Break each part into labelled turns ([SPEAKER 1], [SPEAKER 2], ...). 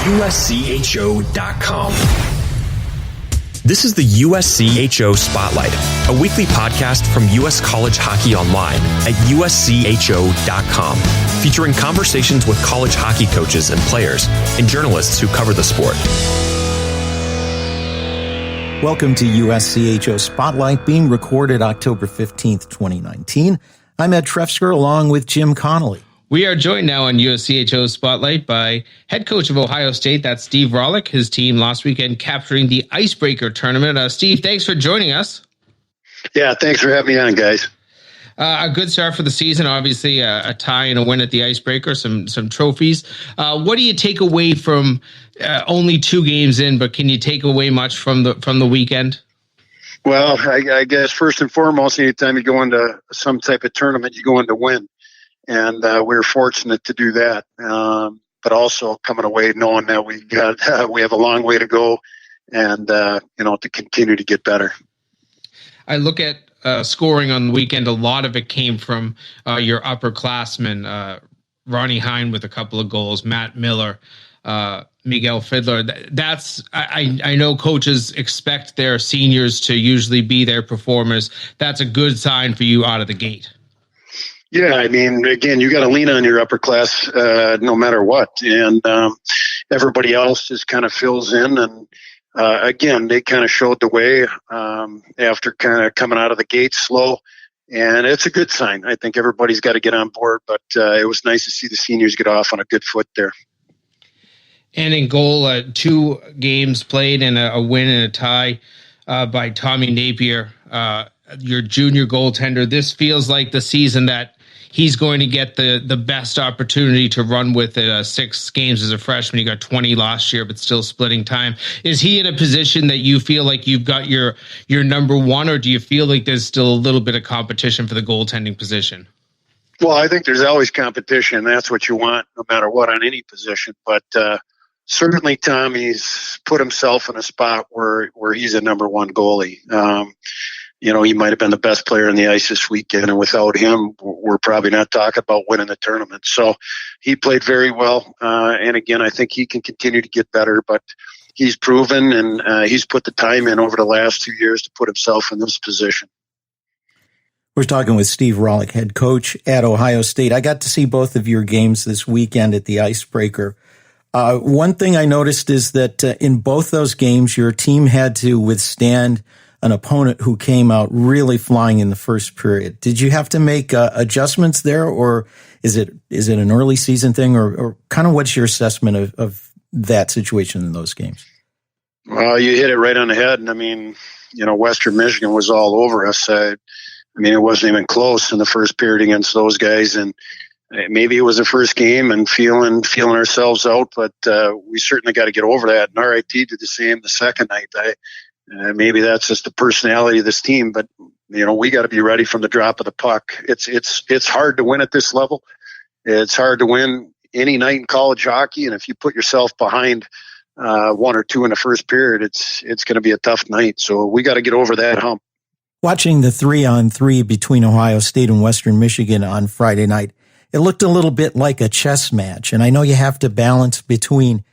[SPEAKER 1] USCHO.com. This is the USCHO Spotlight, a weekly podcast from U.S. College Hockey Online at USCHO.com, featuring conversations with college hockey coaches and players and journalists who cover the sport.
[SPEAKER 2] Welcome to USCHO Spotlight, being recorded October 15th, 2019. I'm Ed Trefzger, along with Jim Connelly.
[SPEAKER 3] We are joined now on USCHO Spotlight by head coach of Ohio State, that's Steve Rohlik. His team last weekend capturing the Icebreaker tournament. Steve, thanks for joining us.
[SPEAKER 4] Yeah, thanks for having me on, guys.
[SPEAKER 3] A good start for the season, obviously a tie and a win at the Icebreaker, some trophies. What do you take away from only 2 games in, but can you take away much from the weekend?
[SPEAKER 4] Well, I guess first and foremost, anytime you go into some type of tournament, you go in to win. And we were fortunate to do that, but also coming away knowing that we have a long way to go, and to continue to get better.
[SPEAKER 3] I look at scoring on the weekend. A lot of it came from your upperclassmen, Ronnie Hine with a couple of goals, Matt Miller, Miguel Fiedler. That's I know coaches expect their seniors to usually be their performers. That's a good sign for you out of the gate.
[SPEAKER 4] Yeah, I mean, again, you got to lean on your upper class no matter what. And everybody else just kind of fills in. And again, they kind of showed the way after kind of coming out of the gate slow. And it's a good sign. I think everybody's got to get on board. But it was nice to see the seniors get off on a good foot there.
[SPEAKER 3] And in goal, 2 games played and a win and a tie by Tommy Napier, your junior goaltender. This feels like the season that he's going to get the best opportunity to run with it. 6 games as a freshman. He got 20 last year, but still splitting time. Is he in a position that you feel like you've got your number one, or do you feel like there's still a little bit of competition for the goaltending position?
[SPEAKER 4] Well, I think there's always competition. That's what you want no matter what on any position. But certainly Tommy's put himself in a spot where he's a number one goalie. He might have been the best player in the ice this weekend, and without him, we're probably not talking about winning the tournament. So he played very well. And again, I think he can continue to get better, but he's proven and he's put the time in over the last 2 years to put himself in this position.
[SPEAKER 2] We're talking with Steve Rohlik, head coach at Ohio State. I got to see both of your games this weekend at the Icebreaker. One thing I noticed is that in both those games, your team had to withstand an opponent who came out really flying in the first period. Did you have to make adjustments there, or is it an early season thing, or kind of what's your assessment of that situation in those games?
[SPEAKER 4] Well, you hit it right on the head. And I mean, Western Michigan was all over us. It wasn't even close in the first period against those guys. And maybe it was the first game and feeling ourselves out, but we certainly got to get over that. And RIT did the same the second night. Maybe that's just the personality of this team, but we got to be ready from the drop of the puck. It's hard to win at this level. It's hard to win any night in college hockey, and if you put yourself behind 1 or 2 in the first period, it's going to be a tough night. So we got to get over that hump.
[SPEAKER 2] Watching the 3-on-3 between Ohio State and Western Michigan on Friday night, it looked a little bit like a chess match, and I know you have to balance between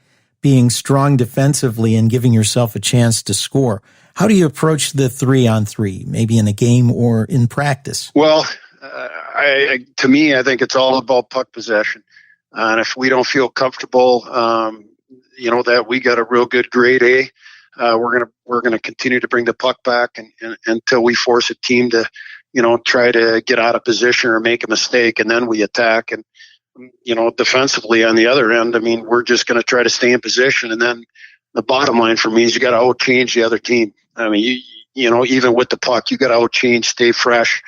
[SPEAKER 2] being strong defensively and giving yourself a chance to score. How do you approach the 3-on-3, maybe in a game or in practice?
[SPEAKER 4] Well, to me, I think it's all about puck possession. And if we don't feel comfortable, that we got a real good grade A, we're gonna continue to bring the puck back and until we force a team to, try to get out of position or make a mistake, and then we attack. And defensively on the other end, we're just going to try to stay in position. And then the bottom line for me is you got to outchange the other team. Even with the puck, you got to outchange, stay fresh.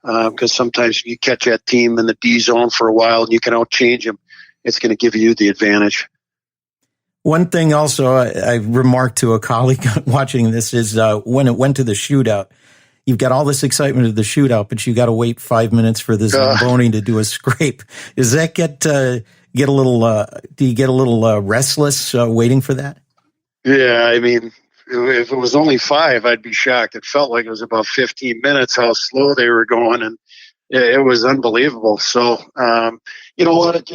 [SPEAKER 4] Because sometimes you catch that team in the D zone for a while and you can outchange them. It's going to give you the advantage.
[SPEAKER 2] One thing also I remarked to a colleague watching this is when it went to the shootout, you've got all this excitement of the shootout, but you got to wait 5 minutes for the Zamboni to do a scrape. Does that get a little? Do you get a little restless waiting for that?
[SPEAKER 4] Yeah, if it was only 5, I'd be shocked. It felt like it was about 15 minutes how slow they were going, and it was unbelievable. So, you know what?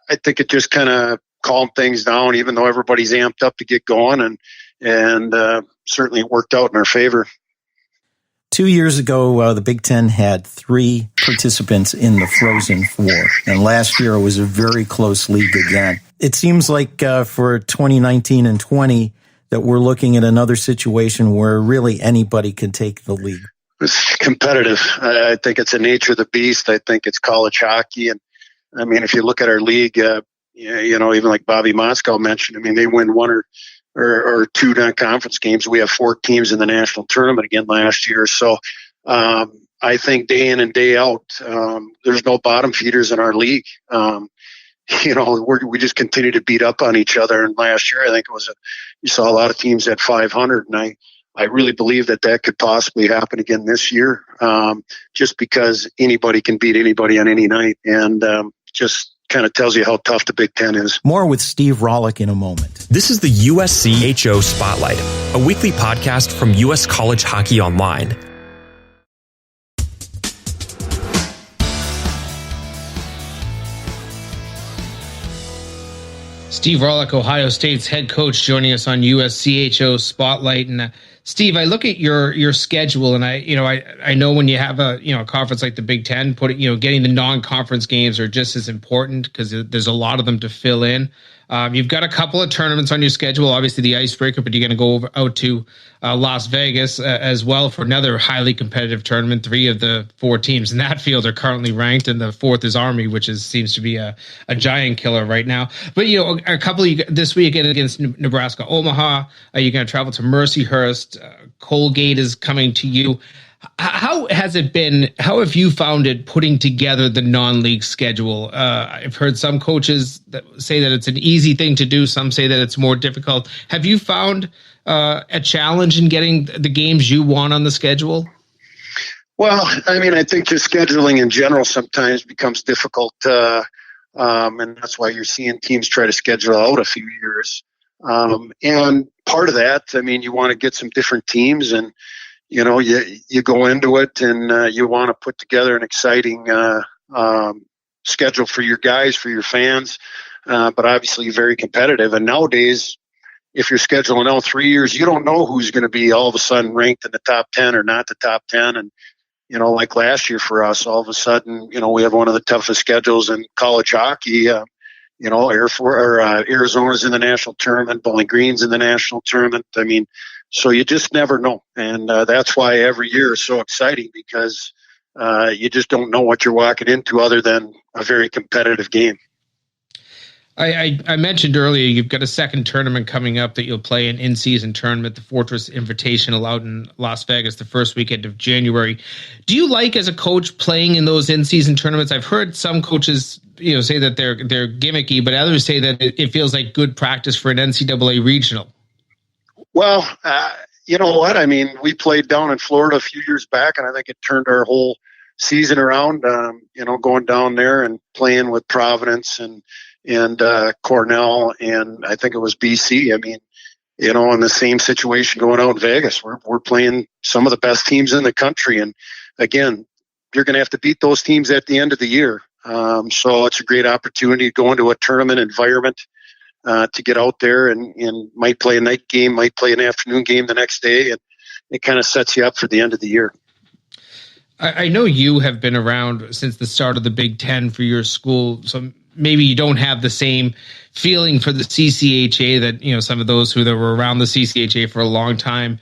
[SPEAKER 4] I think it just kind of calm things down, even though everybody's amped up to get going, and certainly worked out in our favor.
[SPEAKER 2] 2 years ago, the Big Ten had 3 participants in the Frozen Four, and last year it was a very close league again. It seems like for 2019 and 20 that we're looking at another situation where really anybody can take the league.
[SPEAKER 4] It's competitive. I think it's the nature of the beast. I think it's college hockey, and I mean, if you look at our league, even like Bobby Moskow mentioned, I mean, they win 1 or 2 non-conference games. We have 4 teams in the national tournament again last year. So I think day in and day out, there's no bottom feeders in our league. We just continue to beat up on each other. And last year, I think you saw a lot of teams at 500, and I really believe that could possibly happen again this year, just because anybody can beat anybody on any night, and just kind of tells you how tough the Big Ten is.
[SPEAKER 2] More with Steve Rohlik in a moment.
[SPEAKER 1] This is the USCHO Spotlight, a weekly podcast from US College Hockey Online.
[SPEAKER 3] Steve Rohlik, Ohio State's head coach, joining us on USCHO Spotlight. And Steve, I look at your schedule, and I know when you have a conference like the Big Ten, getting the non-conference games are just as important because there's a lot of them to fill in. You've got a couple of tournaments on your schedule, obviously the icebreaker, but you're going to go out to Las Vegas as well for another highly competitive tournament. 3 of the 4 teams in that field are currently ranked, and the 4th is Army, which seems to be a giant killer right now. But a couple this weekend against Nebraska Omaha, you're going to travel to Mercyhurst. Colgate is coming to you. How has it been? How have you found it putting together the non-league schedule? I've heard some coaches that say that it's an easy thing to do. Some say that it's more difficult. Have you found a challenge in getting the games you want on the schedule?
[SPEAKER 4] Well, I mean, I think just scheduling in general sometimes becomes difficult, and that's why you're seeing teams try to schedule out a few years. And part of that, I mean, you want to get some different teams, and you go into it and you want to put together an exciting schedule for your guys, for your fans, but obviously very competitive. And nowadays, if you're scheduling out 3 years, you don't know who's going to be all of a sudden ranked in the top 10 or not the top 10. And, like last year for us, all of a sudden, we have one of the toughest schedules in college hockey. Arizona's in the national tournament, Bowling Green's in the national tournament. I mean, so you just never know. And that's why every year is so exciting, because you just don't know what you're walking into other than a very competitive game.
[SPEAKER 3] I mentioned earlier you've got a second tournament coming up that you'll play, an in-season tournament, the Fortress Invitational out in Las Vegas the first weekend of January. Do you like, as a coach, playing in those in-season tournaments? I've heard some coaches say that they're gimmicky, but others say that it feels like good practice for an NCAA regional.
[SPEAKER 4] Well, you know what? I mean, we played down in Florida a few years back, and I think it turned our whole season around, going down there and playing with Providence and Cornell, and I think it was BC. I mean, in the same situation going out in Vegas, we're playing some of the best teams in the country. And again, you're going to have to beat those teams at the end of the year. So it's a great opportunity to go into a tournament environment, to get out there and might play a night game, might play an afternoon game the next day. And it kind of sets you up for the end of the year.
[SPEAKER 3] I know you have been around since the start of the Big Ten for your school, so maybe you don't have the same feeling for the CCHA that some of those who were around the CCHA for a long time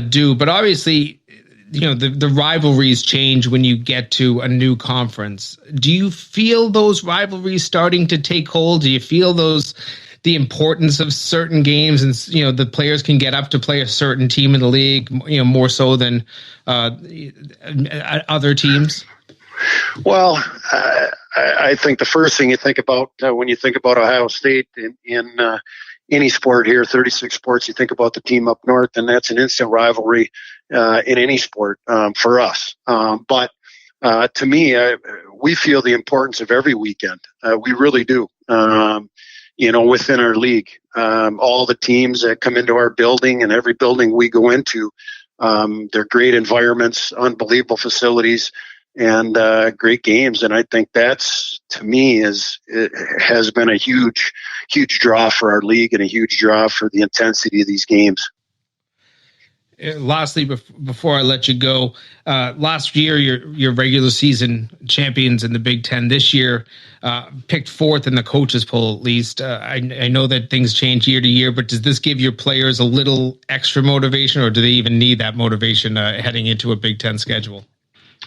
[SPEAKER 3] do. But obviously, the rivalries change when you get to a new conference. Do you feel those rivalries starting to take hold? Do you feel the importance of certain games, and the players can get up to play a certain team in the league, more so than other teams?
[SPEAKER 4] Well, I think the first thing you think about when you think about Ohio State in any sport here, 36 sports, you think about the team up north, and that's an instant rivalry in any sport for us. But to me, we feel the importance of every weekend. We really do. Within our league, all the teams that come into our building, and every building we go into, they're great environments, unbelievable facilities. and great games. And I think that's, to me, it has been a huge draw for our league and a huge draw for the intensity of these games.
[SPEAKER 3] Lastly, before I let you go, last year your regular season champions in the Big Ten. This year, picked fourth in the coaches poll. At least I know that things change year to year, but does this give your players a little extra motivation, or do they even need that motivation heading into a Big Ten schedule?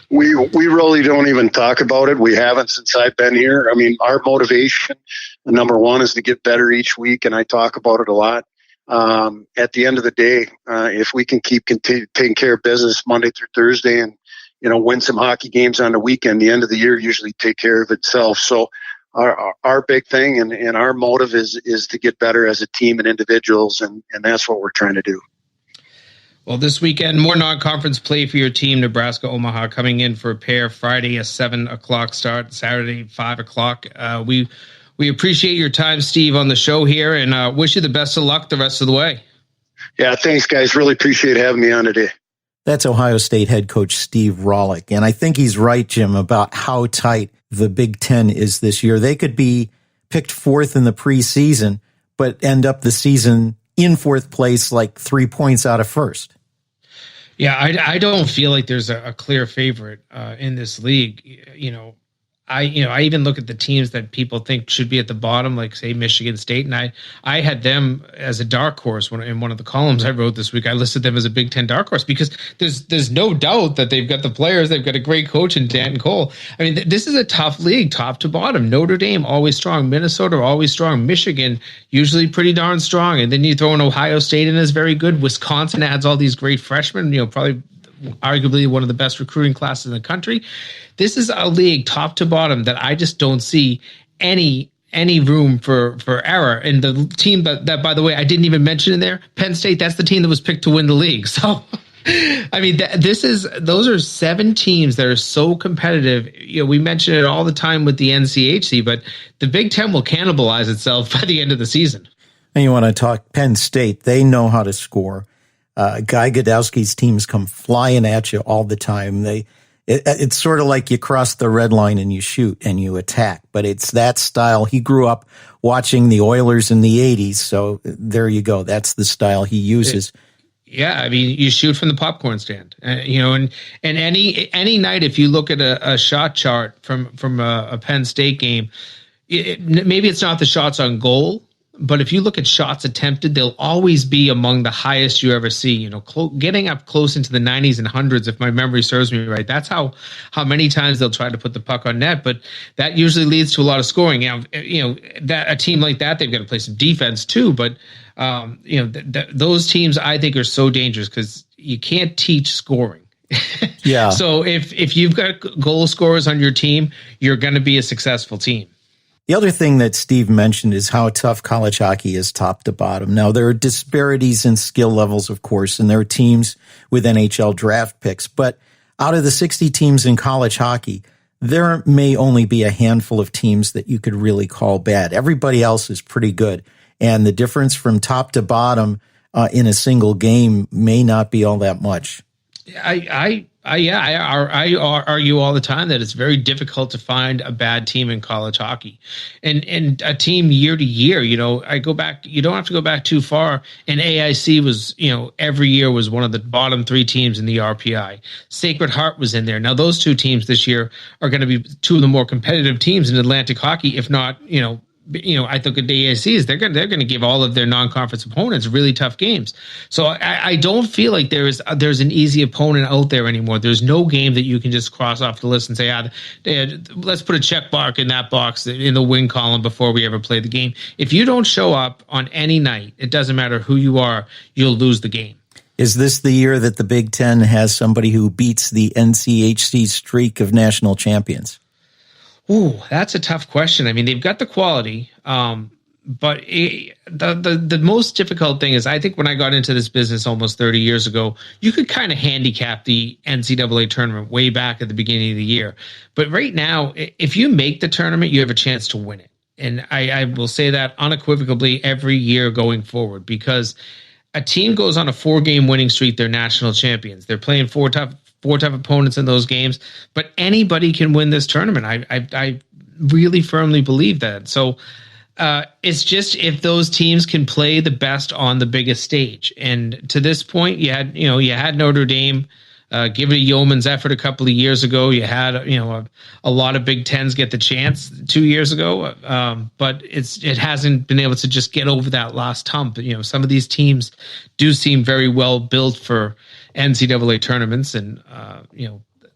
[SPEAKER 4] We really don't even talk about it. We haven't since I've been here. I mean, our motivation, number one, is to get better each week, and I talk about it a lot. At the end of the day, if we can keep taking care of business Monday through Thursday and, win some hockey games on the weekend, the end of the year usually take care of itself. So our big thing and our motive is to get better as a team and individuals. And that's what we're trying to do.
[SPEAKER 3] Well, this weekend, more non-conference play for your team. Nebraska, Omaha coming in for a pair. Friday, a 7:00 start. Saturday, 5:00. We appreciate your time, Steve, on the show here, and wish you the best of luck the rest of the way.
[SPEAKER 4] Yeah, thanks, guys. Really appreciate having me on today.
[SPEAKER 2] That's Ohio State head coach Steve Rohlik. And I think he's right, Jim, about how tight the Big Ten is this year. They could be picked fourth in the preseason, but end up the season in fourth place, like 3 points out of first.
[SPEAKER 3] Yeah, I don't feel like there's a clear favorite in this league. I even look at the teams that people think should be at the bottom, like say Michigan State, and I had them as a dark horse in one of the columns I wrote this week. I listed them as a Big Ten dark horse because there's no doubt that they've got the players, they've got a great coach in Danton Cole. I mean, this is a tough league, top to bottom. Notre Dame always strong, Minnesota always strong, Michigan usually pretty darn strong, and then you throw in Ohio State in as very good. Wisconsin adds all these great freshmen, probably arguably one of the best recruiting classes in the country. This is a league top to bottom that I just don't see any room for error. And the team that by the way, I didn't even mention in there, Penn State, that's the team that was picked to win the league. So, I mean, those are 7 teams that are so competitive. We mention it all the time with the NCHC, but the Big Ten will cannibalize itself by the end of the season.
[SPEAKER 2] And you want to talk Penn State, they know how to score. Guy Godowski's teams come flying at you all the time. It's sort of like you cross the red line and you shoot and you attack, but it's that style. He grew up watching the Oilers in the 80s, so there you go. That's the style he uses.
[SPEAKER 3] Yeah, I mean, you shoot from the popcorn stand, and any night if you look at a shot chart from a Penn State game, maybe it's not the shots on goal, but if you look at shots attempted, they'll always be among the highest you ever see. Getting up close into the 90s and hundreds, if my memory serves me right. That's how many times they'll try to put the puck on net, but that usually leads to a lot of scoring. That a team like that, they've got to play some defense too. But those teams I think are so dangerous because you can't teach scoring.
[SPEAKER 2] Yeah.
[SPEAKER 3] So if you've got goal scorers on your team, you're going to be a successful team.
[SPEAKER 2] The other thing that Steve mentioned is how tough college hockey is top to bottom. Now, there are disparities in skill levels, of course, and there are teams with NHL draft picks. But out of the 60 teams in college hockey, there may only be a handful of teams that you could really call bad. Everybody else is pretty good. And the difference from top to bottom in a single game may not be all that much.
[SPEAKER 3] I argue all the time that it's very difficult to find a bad team in college hockey, and a team year to year. I go back. You don't have to go back too far. And AIC was, every year was one of the bottom 3 teams in the RPI. Sacred Heart was in there. Now those 2 teams this year are going to be 2 of the more competitive teams in Atlantic hockey, if not, I think at the AICs, they're going to give all of their non-conference opponents really tough games. So I don't feel like there's an easy opponent out there anymore. There's no game that you can just cross off the list and say, let's put a check mark in that box in the win column before we ever play the game. If you don't show up on any night, it doesn't matter who you are, you'll lose the game.
[SPEAKER 2] Is this the year that the Big Ten has somebody who beats the NCHC streak of national champions?
[SPEAKER 3] Ooh, that's a tough question. I mean, they've got the quality, but the most difficult thing is I think when I got into this business almost 30 years ago, you could kind of handicap the NCAA tournament way back at the beginning of the year. But right now, if you make the tournament, you have a chance to win it. And I will say that unequivocally every year going forward, because a team goes on a 4-game winning streak, they're national champions. They're playing four 4 tough opponents in those games, but anybody can win this tournament. I really firmly believe that. So it's just if those teams can play the best on the biggest stage. And to this point, you had Notre Dame give it a yeoman's effort a couple of years ago. You had a lot of Big Tens get the chance 2 years ago, but it hasn't been able to just get over that last hump. Some of these teams do seem very well built for NCAA tournaments, and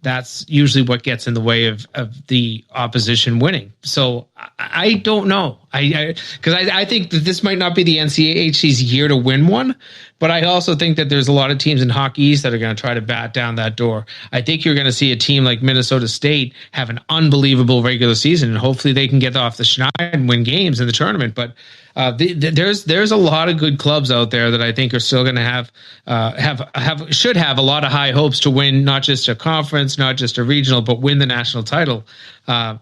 [SPEAKER 3] that's usually what gets in the way of the opposition winning. So I don't know. Because I think that this might not be the NCHC's year to win one, but I also think that there's a lot of teams in Hockey East that are going to try to bat down that door. I think you're going to see a team like Minnesota State have an unbelievable regular season, and hopefully they can get off the schneid and win games in the tournament. But there's a lot of good clubs out there that I think are still going to should have a lot of high hopes to win not just a conference, not just a regional, but win the national title.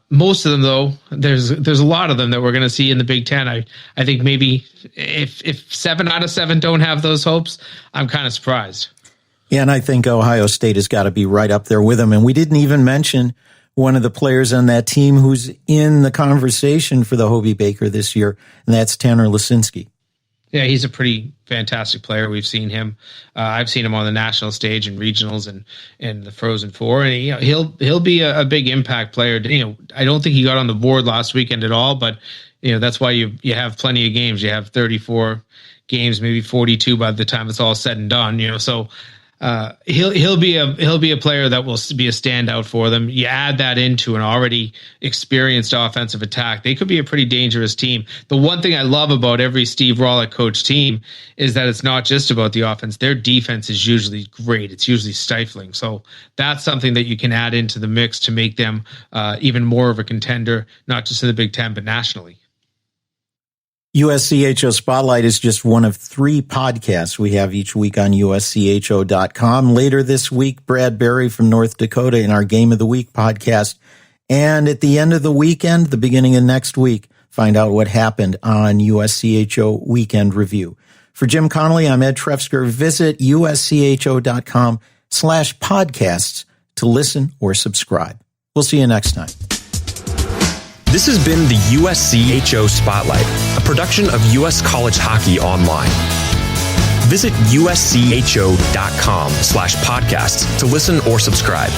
[SPEAKER 3] Most of them, though, there's a lot of them that we're going to see in the Big Ten. I think maybe if 7 out of 7 don't have those hopes, I'm kind of surprised.
[SPEAKER 2] Yeah, and I think Ohio State has got to be right up there with them. And we didn't even mention one of the players on that team who's in the conversation for the Hobie Baker this year, and that's Tanner Lasinski.
[SPEAKER 3] Yeah, he's a pretty fantastic player. We've seen him. I've seen him on the national stage and regionals and the Frozen Four, and he'll be a big impact player. I don't think he got on the board last weekend at all, but that's why you have plenty of games. You have 34 games, maybe 42 by the time it's all said and done. So he'll be a player that will be a standout for them. You add that into an already experienced offensive attack, they could be a pretty dangerous team. The one thing I love about every Steve Rohlik coach team is that it's not just about the offense. Their defense is usually great. It's usually stifling. So that's something that you can add into the mix to make them even more of a contender, not just in the Big Ten, but nationally.
[SPEAKER 2] USCHO Spotlight is just one of 3 podcasts we have each week on USCHO.com. Later this week, Brad Berry from North Dakota in our Game of the Week podcast. And at the end of the weekend, the beginning of next week, find out what happened on USCHO Weekend Review. For Jim Connelly, I'm Ed Trefzger. Visit USCHO.com/podcasts to listen or subscribe. We'll see you next time.
[SPEAKER 1] This has been the USCHO Spotlight, a production of U.S. College Hockey Online. Visit USCHO.com/podcasts to listen or subscribe.